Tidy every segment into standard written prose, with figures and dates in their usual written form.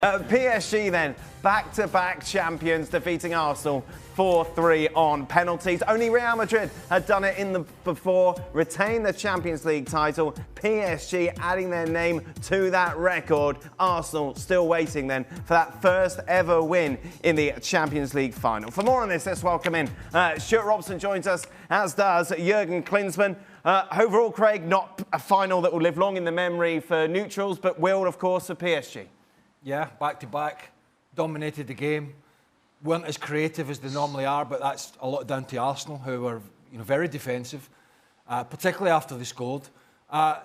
PSG then, back-to-back champions, defeating Arsenal 4-3 on penalties. Only Real Madrid had done it before, retained the Champions League title. PSG adding their name to that record. Arsenal still waiting then for that first ever win in the Champions League final. For more on this, let's welcome in Stuart Robson joins us, as does Jurgen Klinsmann. Overall, Craig, not a final that will live long in the memory for neutrals, but will, of course, for PSG. Yeah, back-to-back, dominated the game, weren't as creative as they normally are, but that's a lot down to Arsenal, who were very defensive, particularly after they scored.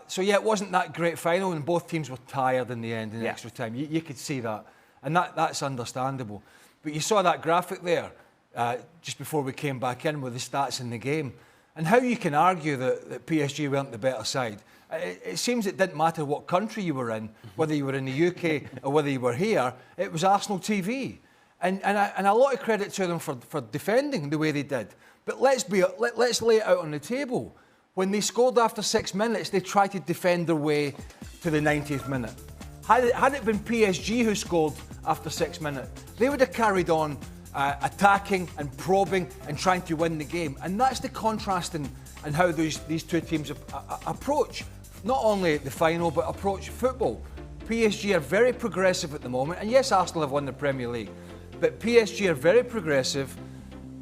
So yeah, it wasn't that great final, and both teams were tired in the end in extra time. You could see that, and that's understandable. But you saw that graphic there just before we came back in with the stats in the game, and how you can argue that PSG weren't the better side. It seems it didn't matter what country you were in, whether you were in the UK or whether you were here, it was Arsenal TV. And a lot of credit to them for defending the way they did. But let's lay it out on the table. When they scored after 6 minutes, they tried to defend their way to the 90th minute. Had it been PSG who scored after 6 minutes, they would have carried on attacking and probing and trying to win the game. And that's the contrast in how these two teams approach not only the final, but approach football. PSG are very progressive at the moment, and yes, Arsenal have won the Premier League, but PSG are very progressive.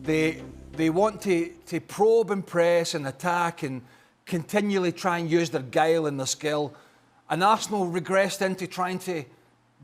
They want to probe and press and attack and continually try and use their guile and their skill. And Arsenal regressed into trying to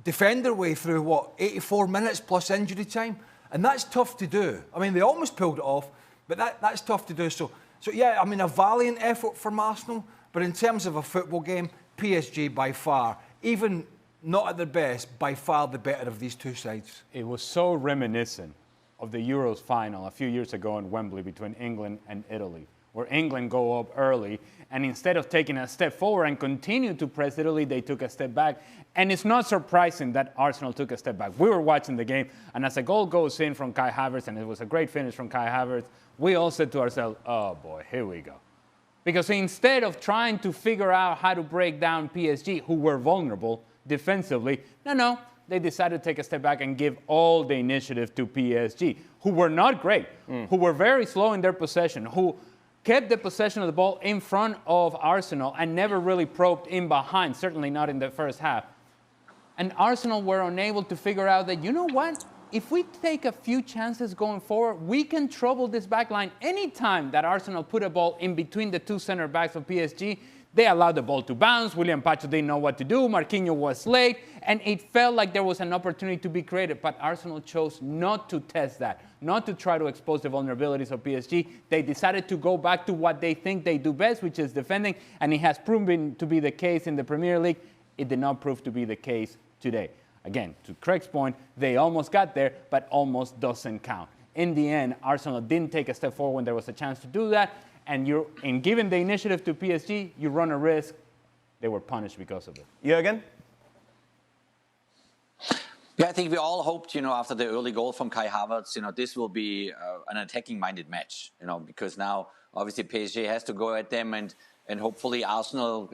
defend their way through, 84 minutes plus injury time? And that's tough to do. I mean, they almost pulled it off, but that's tough to do. So yeah, I mean, a valiant effort from Arsenal. But in terms of a football game, PSG by far, even not at their best, by far the better of these two sides. It was so reminiscent of the Euros final a few years ago in Wembley between England and Italy, where England go up early, and instead of taking a step forward and continue to press Italy, they took a step back. And it's not surprising that Arsenal took a step back. We were watching the game, and as a goal goes in from Kai Havertz, and it was a great finish from Kai Havertz, we all said to ourselves, oh boy, here we go. Because instead of trying to figure out how to break down PSG, who were vulnerable defensively, no, they decided to take a step back and give all the initiative to PSG, who were not great, who were very slow in their possession, who kept the possession of the ball in front of Arsenal and never really probed in behind, certainly not in the first half. And Arsenal were unable to figure out that, you know what? If we take a few chances going forward, we can trouble this back line. Anytime that Arsenal put a ball in between the two center backs of PSG, they allowed the ball to bounce. William Pacho didn't know what to do. Marquinhos was late. And it felt like there was an opportunity to be created. But Arsenal chose not to test that, not to try to expose the vulnerabilities of PSG. They decided to go back to what they think they do best, which is defending. And it has proven to be the case in the Premier League. It did not prove to be the case today. Again, to Craig's point, they almost got there, but almost doesn't count. In the end, Arsenal didn't take a step forward when there was a chance to do that. And in giving the initiative to PSG, you run a risk. They were punished because of it. Jurgen? Yeah, I think we all hoped, after the early goal from Kai Havertz, this will be an attacking-minded match, because now obviously PSG has to go at them and hopefully Arsenal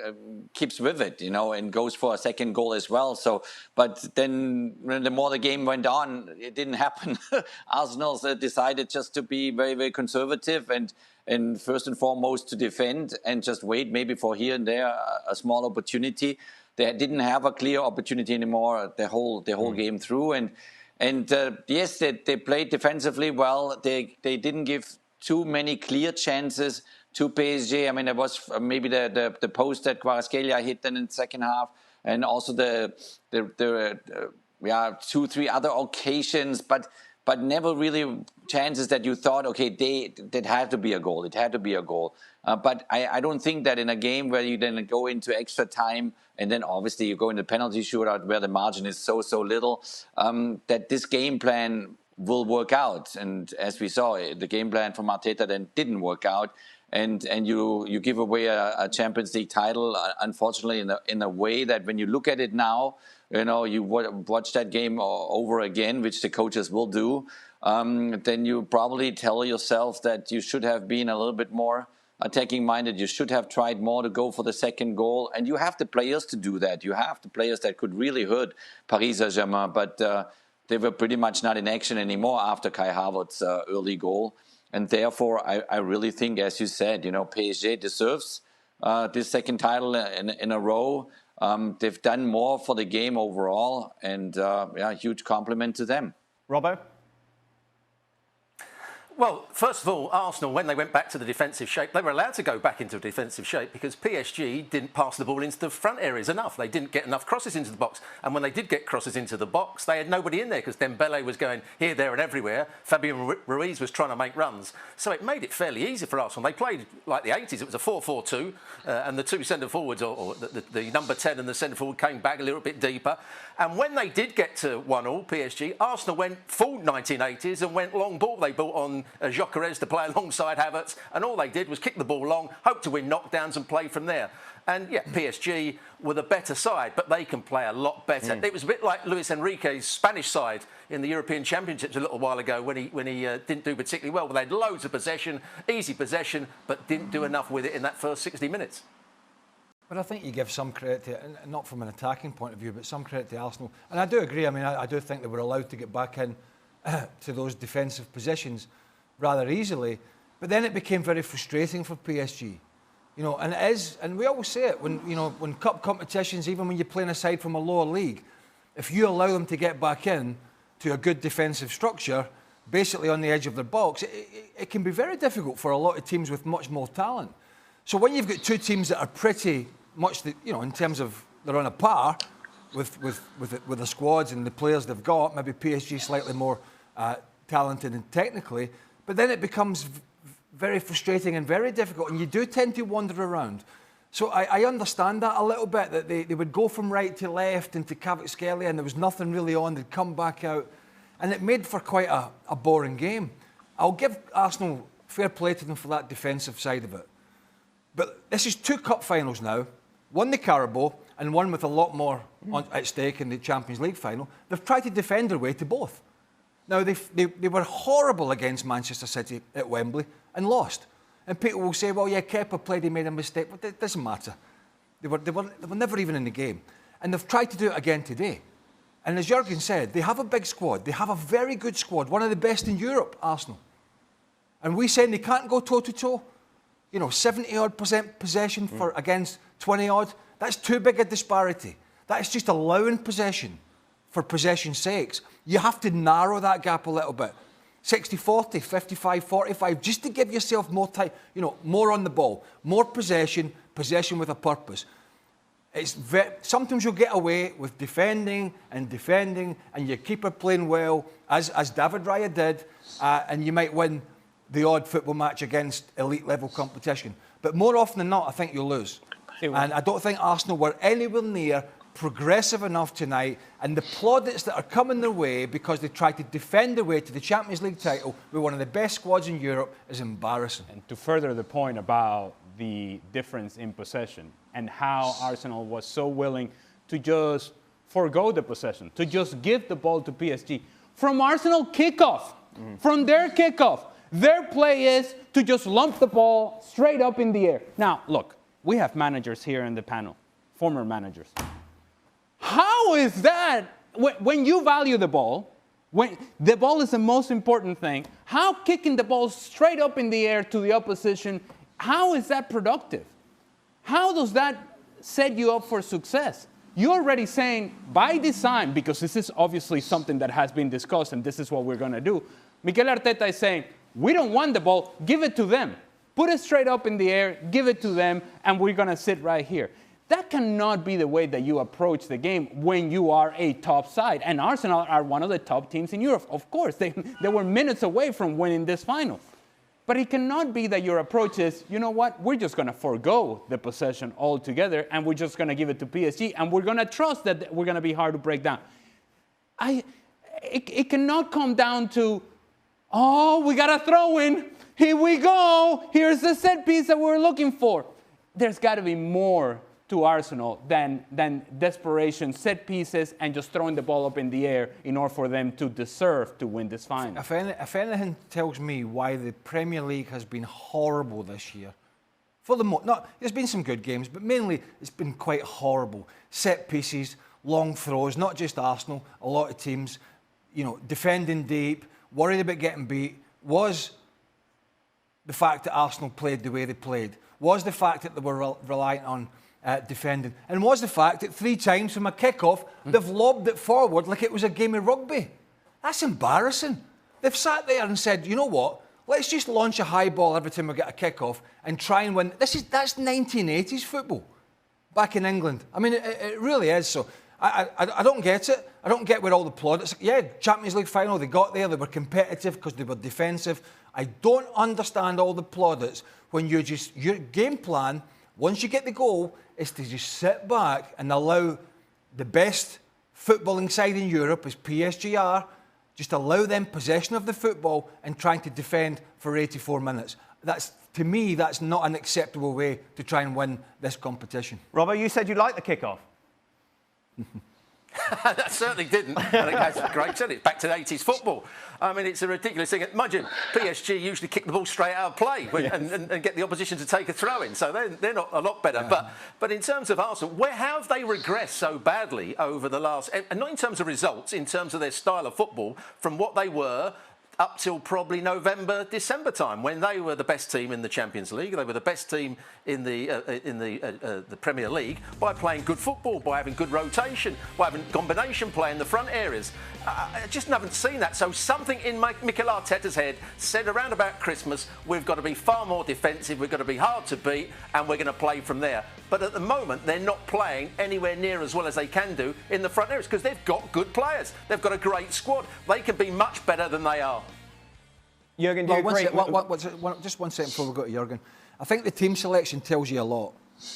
keeps with it, and goes for a second goal as well. So, but then the more the game went on, it didn't happen. Arsenal decided just to be very, very conservative and first and foremost to defend and just wait maybe for here and there a small opportunity. They didn't have a clear opportunity anymore the whole game through. And yes, they played defensively well. They didn't give too many clear chances to PSG. I mean, there was maybe the post that Kvaratskhelia hit then in the second half, and also the 2-3 other occasions, but never really chances that you thought, okay, that had to be a goal. It had to be a goal. But I don't think that in a game where you then go into extra time and then obviously you go into penalty shootout where the margin is so little, that this game plan will work out. And as we saw, the game plan from Arteta then didn't work out. And you give away a Champions League title, unfortunately, in a way that when you look at it now, you watch that game over again, which the coaches will do, then you probably tell yourself that you should have been a little bit more attacking-minded. You should have tried more to go for the second goal. And you have the players to do that. You have the players that could really hurt Paris Saint-Germain. But they were pretty much not in action anymore after Kai Havertz's early goal. And therefore, I really think, as you said, PSG deserves this second title in a row. They've done more for the game overall. And, huge compliment to them. Robbo? Well, first of all, Arsenal, when they went back to the defensive shape, they were allowed to go back into defensive shape because PSG didn't pass the ball into the front areas enough. They didn't get enough crosses into the box. And when they did get crosses into the box, they had nobody in there because Dembele was going here, there and everywhere. Fabian Ruiz was trying to make runs. So it made it fairly easy for Arsenal. They played like the 80s. It was a 4-4-2 and the two centre-forwards, or the number 10 and the centre-forward came back a little bit deeper. And when they did get to 1-1, PSG, Arsenal went full 1980s and went long ball. They brought on Gyökeres to play alongside Havertz, and all they did was kick the ball long, hope to win knockdowns and play from there. And yeah, PSG were the better side, but they can play a lot better. It was a bit like Luis Enrique's Spanish side in the European Championships a little while ago when he didn't do particularly well. But they had loads of possession, easy possession, but didn't do enough with it in that first 60 minutes. But I think you give some credit to, and not from an attacking point of view, but some credit to Arsenal. And I do agree. I mean, I do think they were allowed to get back in to those defensive positions rather easily. But then it became very frustrating for PSG. And it is, and we always say it, when cup competitions, even when you're playing a side from a lower league, if you allow them to get back in to a good defensive structure, basically on the edge of their box, it can be very difficult for a lot of teams with much more talent. So when you've got two teams that are pretty much, in terms of they're on a par with the squads and the players they've got, maybe PSG slightly more talented and technically, but then it becomes very frustrating and very difficult, and you do tend to wander around. So I understand that a little bit, that they would go from right to left into Kvaratskhelia and there was nothing really on, they'd come back out, and it made for quite a boring game. I'll give Arsenal fair play to them for that defensive side of it. But this is two cup finals now, one the Carabao and one with a lot more at stake in the Champions League final. They've tried to defend their way to both. Now, they were horrible against Manchester City at Wembley and lost. And people will say, well, yeah, Kepa played, he made a mistake. But it doesn't matter. They were never even in the game. And they've tried to do it again today. And as Jurgen said, they have a big squad. They have a very good squad, one of the best in Europe, Arsenal. And we saying they can't go toe-to-toe? 70-odd% possession against 20-odd. That's too big a disparity. That's just allowing possession for possession's sakes. You have to narrow that gap a little bit. 60-40, 55-45, just to give yourself more time, more on the ball, more possession with a purpose. Sometimes you'll get away with defending, and your keeper playing well, as David Raya did, and you might win the odd football match against elite level competition. But more often than not, I think you'll lose. And I don't think Arsenal were anywhere near progressive enough tonight, and the plaudits that are coming their way because they tried to defend their way to the Champions League title with one of the best squads in Europe is embarrassing. And to further the point about the difference in possession and how Arsenal was so willing to just forgo the possession, to just give the ball to PSG. From Arsenal kickoff, from their kickoff, their play is to just lump the ball straight up in the air. Now, look, we have managers here in the panel, former managers. How is that, when you value the ball, when the ball is the most important thing, how kicking the ball straight up in the air to the opposition, how is that productive? How does that set you up for success? You're already saying, by design, because this is obviously something that has been discussed and this is what we're going to do, Mikel Arteta is saying, we don't want the ball, give it to them. Put it straight up in the air, give it to them, and we're going to sit right here. That cannot be the way that you approach the game when you are a top side. And Arsenal are one of the top teams in Europe. Of course, they were minutes away from winning this final. But it cannot be that your approach is, you know what, we're just going to forgo the possession altogether and we're just going to give it to PSG and we're going to trust that we're going to be hard to break down. It cannot come down to, oh, we got a throw in. Here we go. Here's the set piece that we're looking for. There's got to be more to Arsenal than desperation, set pieces, and just throwing the ball up in the air in order for them to deserve to win this final. If anything tells me why the Premier League has been horrible this year, For the there's been some good games, but mainly it's been quite horrible. Set pieces, long throws, not just Arsenal, a lot of teams, defending deep, worried about getting beat. Was the fact that Arsenal played the way they played? Was the fact that they were reliant on defending? And was the fact that 3 times from a kick-off, they've lobbed it forward like it was a game of rugby? That's embarrassing. They've sat there and said, you know what? Let's just launch a high ball every time we get a kick-off and try and win. That's 1980s football back in England. I mean, it really is. So I don't get it. I don't get where all the plaudits. Yeah, Champions League final, they got there. They were competitive because they were defensive. I don't understand all the plaudits when your game plan, once you get the goal, is to just sit back and allow the best footballing side in Europe, as PSG are, just allow them possession of the football and trying to defend for 84 minutes. To me, that's not an acceptable way to try and win this competition. Robbo, you said you liked the kick-off. That certainly didn't. I think that's great, said it. Back to the 80s football. I mean, it's a ridiculous thing. Mind you, PSG usually kick the ball straight out of play and get the opposition to take a throw in, so they're not a lot better. Yeah. But in terms of Arsenal, how have they regressed so badly over the last... And not in terms of results, in terms of their style of football, from what they were up till probably November, December time, when they were the best team in the Champions League. They were the best team in the Premier League by playing good football, by having good rotation, by having combination play in the front areas. I just haven't seen that. So something in Mikel Arteta's head said around about Christmas, we've got to be far more defensive, we've got to be hard to beat, and we're going to play from there. But at the moment, they're not playing anywhere near as well as they can do in the front areas because they've got good players. They've got a great squad. They can be much better than they are. Jurgen, do you agree? Just 1 second before we go to Jurgen. I think the team selection tells you a lot.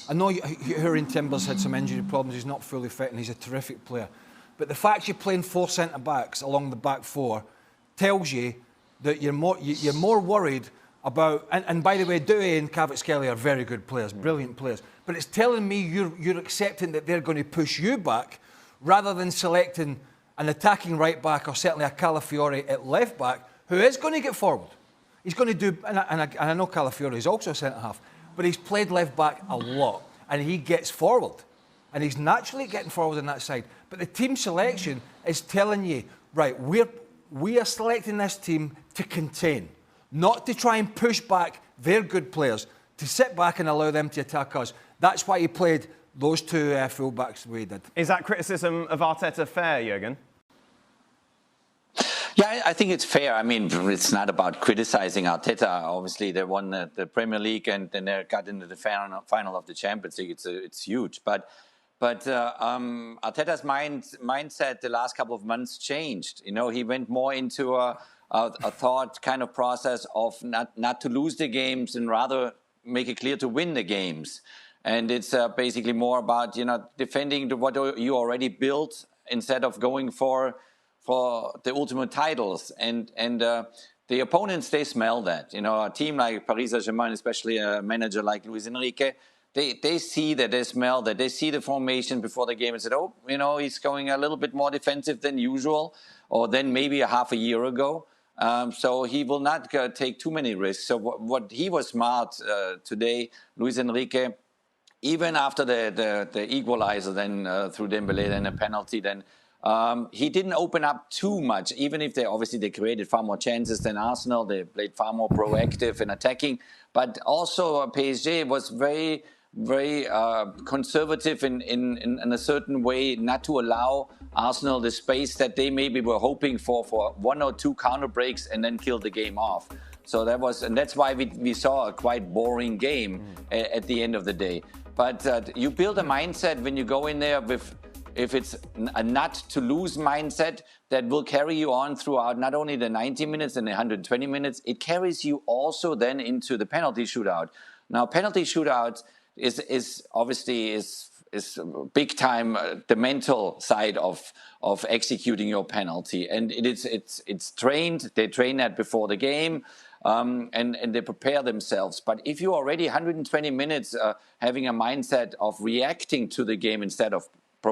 I know Jurrien Timbers had some injury problems. He's not fully fit and he's a terrific player. But the fact you're playing 4 centre-backs along the back 4 tells you that you're more worried about... And by the way, Doué and Kvaratskhelia are very good players, brilliant players. But it's telling me you're accepting that they're going to push you back rather than selecting an attacking right-back or certainly a Calafiori at left-back who is going to get forward. He's going to do... And I know Calafiori is also a centre-half, but he's played left-back a lot and he gets forward. And he's naturally getting forward on that side. But the team selection is telling you, right, we are selecting this team to contain, not to try and push back their good players, to sit back and allow them to attack us. That's why he played those 2 fullbacks the way he did. Is that criticism of Arteta fair, Jurgen? Yeah, I think it's fair. I mean, it's not about criticizing Arteta. Obviously, they won the Premier League and then they got into the final of the Champions League. It's huge. But Arteta's mindset the last couple of months changed. You know, he went more into a thought kind of process of not to lose the games and rather make it clear to win the games. And it's basically more about, defending what you already built instead of going for the ultimate titles. And the opponents, they smell that. A team like Paris Saint-Germain, especially a manager like Luis Enrique, they see that, they smell that, they see the formation before the game and said, he's going a little bit more defensive than usual, or than maybe a half a year ago. So he will not take too many risks. So what he was smart today, Luis Enrique, even after the equalizer then through Dembélé, then a penalty, then he didn't open up too much, even if they created far more chances than Arsenal. They played far more proactive in attacking. But also PSG was very, very conservative in a certain way, not to allow Arsenal the space that they maybe were hoping for 1 or 2 counter breaks and then kill the game off. So that's why we saw a quite boring game at the end of the day. But you build a mindset when you go in there with... If it's a not to lose mindset that will carry you on throughout not only the 90 minutes and the 120 minutes, it carries you also then into the penalty shootout. Now, penalty shootouts is obviously big time the mental side of executing your penalty, and it's trained. They train that before the game. And they prepare themselves. But if you're already 120 minutes having a mindset of reacting to the game instead of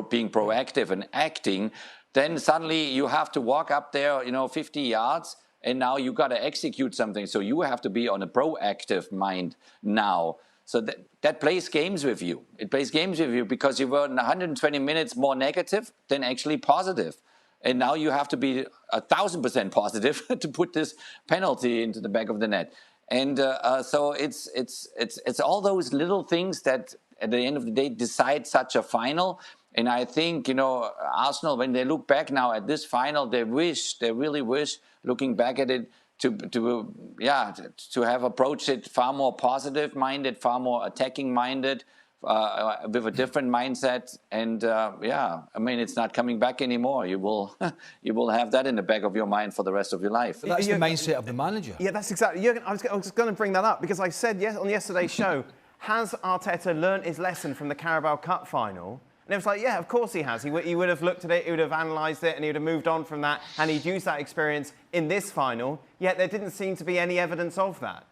being proactive and acting, then suddenly you have to walk up there, 50 yards, and now you got to execute something. So you have to be on a proactive mind now. So that plays games with you. It plays games with you because you were 120 minutes more negative than actually positive. And now you have to be 1,000% positive to put this penalty into the back of the net. And so it's all those little things that at the end of the day decide such a final. And I think, Arsenal, when they look back now at this final, they really wish, looking back at it, to have approached it far more positive-minded, far more attacking-minded, with a different mindset. And it's not coming back anymore. You will have that in the back of your mind for the rest of your life. But that's the mindset of the manager. Yeah, that's exactly. Jürgen, I was going to bring that up because I said on yesterday's show, has Arteta learnt his lesson from the Carabao Cup final? And it was like, yeah, of course he has. He would have looked at it, he would have analysed it, and he would have moved on from that, and he'd used that experience in this final, yet there didn't seem to be any evidence of that.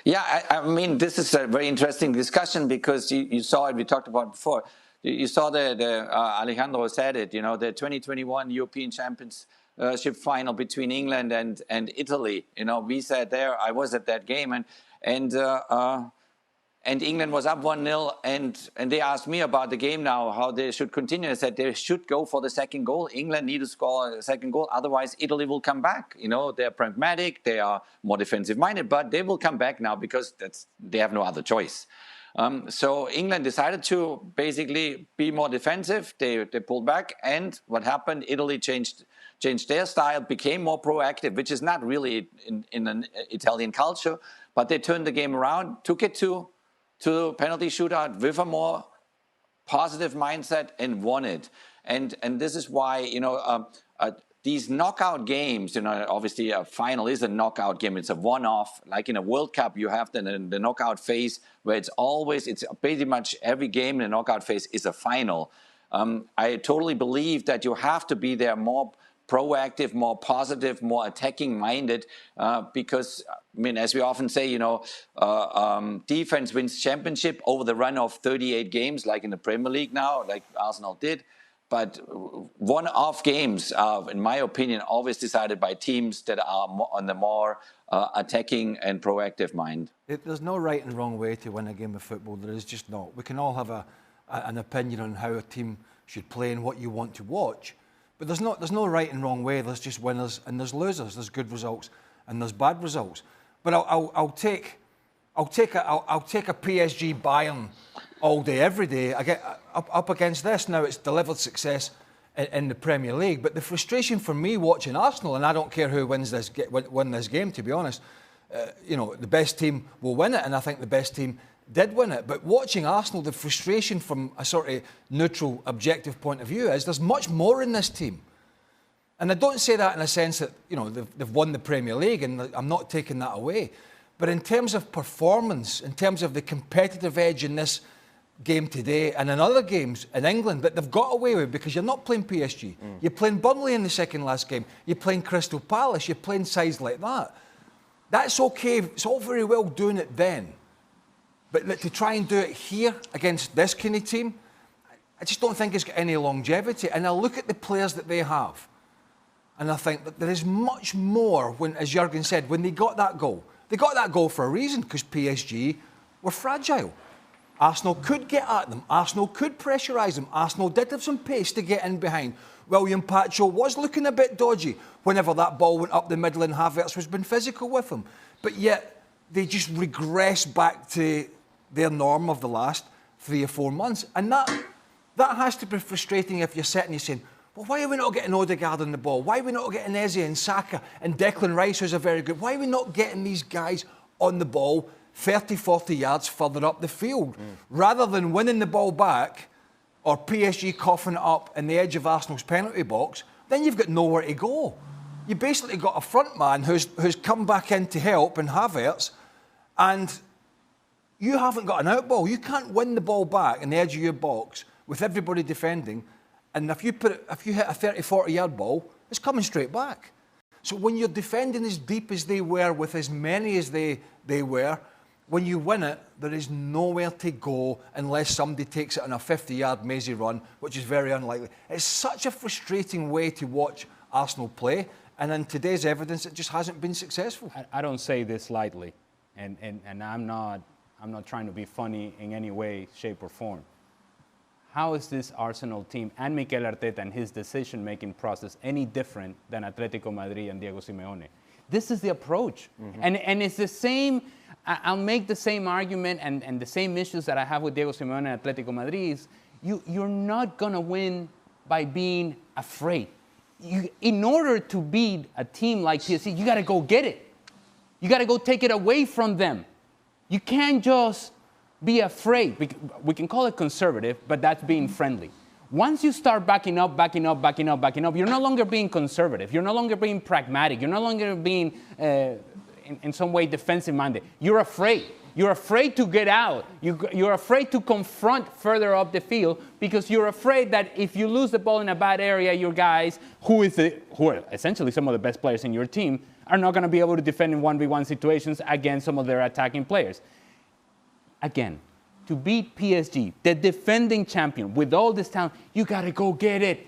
Yeah, I mean, this is a very interesting discussion because you saw it, we talked about it before. You saw Alejandro said it, the 2021 European Championship final between England and Italy. We said there, I was at that game, and England was up 1-0, and they asked me about the game now, how they should continue. I said they should go for the second goal. England need to score a second goal, otherwise Italy will come back. They're pragmatic, they are more defensive-minded, but they will come back now because they have no other choice. So England decided to basically be more defensive. They pulled back, and what happened? Italy changed their style, became more proactive, which is not really in an Italian culture, but they turned the game around, took it to penalty shootout with a more positive mindset and won it. And this is why, these knockout games, obviously a final is a knockout game. It's a one-off. Like in a World Cup, you have the knockout phase where it's pretty much every game in the knockout phase is a final. I totally believe that you have to be there more proactive, more positive, more attacking-minded, because, as we often say, defense wins championship over the run of 38 games, like in the Premier League now, like Arsenal did. But one-off games are, in my opinion, always decided by teams that are on the more attacking and proactive mind. There's no right and wrong way to win a game of football. There is just not. We can all have an opinion on how a team should play and what you want to watch. But there's no right and wrong way. There's just winners and there's losers. There's good results and there's bad results. But I'll take a PSG Bayern all day, every day. I get up against this. Now it's delivered success in the Premier League. But the frustration for me watching Arsenal, and I don't care who wins win this game, to be honest. The best team will win it, and I think the best team did win it. But watching Arsenal, the frustration from a sort of neutral, objective point of view is there's much more in this team. And I don't say that in a sense that, they've won the Premier League, and I'm not taking that away. But in terms of performance, in terms of the competitive edge in this game today and in other games in England that they've got away with, because you're not playing PSG. You're playing Burnley in the second last game. You're playing Crystal Palace. You're playing sides like that. That's okay. It's all very well doing it then. But to try and do it here against this kind of team, I just don't think it's got any longevity. And I look at the players that they have, and I think that there is much more when, as Jürgen said, when they got that goal for a reason, because PSG were fragile. Arsenal could get at them. Arsenal could pressurise them. Arsenal did have some pace to get in behind. William Pacho was looking a bit dodgy whenever that ball went up the middle and Havertz was being physical with him. But yet they just regressed back to their norm of the last 3 or 4 months. And that has to be frustrating if you're sitting and you're saying, well, why are we not getting Odegaard on the ball? Why are we not getting Eze and Saka and Declan Rice, who's a very good... Why are we not getting these guys on the ball 30, 40 yards further up the field? Rather than winning the ball back or PSG coughing it up in the edge of Arsenal's penalty box, then you've got nowhere to go. You basically got a front man who's come back in to help in Havertz, and you haven't got an out ball. You can't win the ball back in the edge of your box with everybody defending, and if you hit a 30, 40-yard ball, it's coming straight back. So when you're defending as deep as they were, with as many as they were, when you win it, there is nowhere to go unless somebody takes it on a 50-yard mazy run, which is very unlikely. It's such a frustrating way to watch Arsenal play, and in today's evidence, it just hasn't been successful. I don't say this lightly. and I'm not trying to be funny in any way, shape, or form. How is this Arsenal team and Mikel Arteta and his decision-making process any different than Atletico Madrid and Diego Simeone? This is the approach. And it's the same, I'll make the same argument and the same issues that I have with Diego Simeone and Atletico Madrid is you're not going to win by being afraid. In order to beat a team like PSG, you got to go get it. You got to go take it away from them. You can't just be afraid. We can call it conservative, but that's being friendly. Once you start backing up, you're no longer being conservative. You're no longer being pragmatic. You're no longer being, in some way, defensive-minded. You're afraid. You're afraid to get out. You're afraid to confront further up the field because you're afraid that if you lose the ball in a bad area, your guys, who are essentially some of the best players in your team, are not going to be able to defend in 1v1 situations against some of their attacking players. Again, to beat PSG, the defending champion, with all this talent, you got to go get it.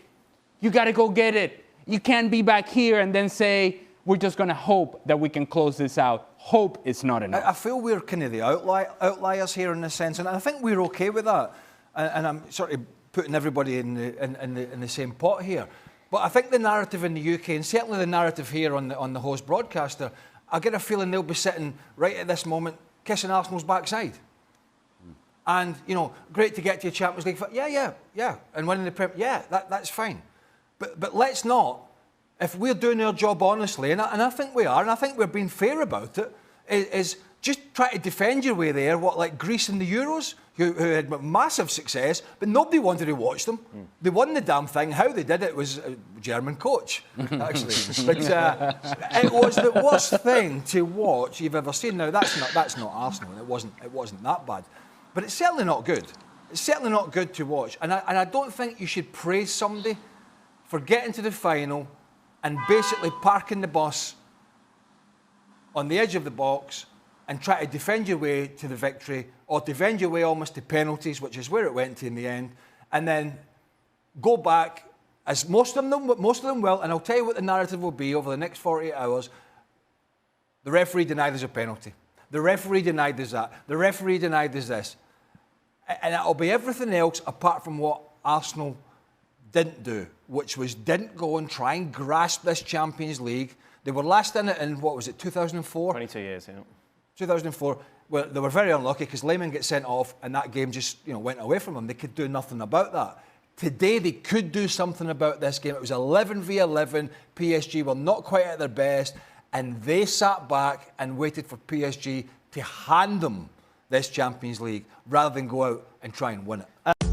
You got to go get it. You can't be back here and then say, we're just going to hope that we can close this out. Hope is not enough. I feel we're kind of the outliers here in a sense, and I think we're okay with that. And I'm sort of putting everybody in the same pot here. But I think the narrative in the UK, and certainly the narrative here on the host broadcaster, I get a feeling they'll be sitting right at this moment kissing Arsenal's backside. And, you know, great to get to your Champions League. Yeah. And winning the Premier, that's fine. But let's not, if we're doing our job honestly, and I think we are, and I think we're being fair about it, is just try to defend your way there, like Greece in the Euros, who had massive success, but nobody wanted to watch them. They won the damn thing. How they did it was a German coach, actually. But it was the worst thing to watch you've ever seen. Now, that's not Arsenal, and it wasn't that bad. But it's certainly not good. It's certainly not good to watch. And I don't think you should praise somebody for getting to the final and basically parking the bus on the edge of the box and try to defend your way to the victory or defend your way almost to penalties, which is where it went to in the end, and then go back, as most of them will, and I'll tell you what the narrative will be over the next 48 hours. The referee denied us a penalty. The referee denied us that. The referee denied us this. And it'll be everything else apart from what Arsenal didn't do, which was didn't go and try and grasp this Champions League. They were last in it in, 2004? 22 years, yeah. 2004. Well, they were very unlucky because Lehmann gets sent off and that game just went away from them. They could do nothing about that. Today, they could do something about this game. It was 11v11. PSG were not quite at their best, and they sat back and waited for PSG to hand them this Champions League rather than go out and try and win it.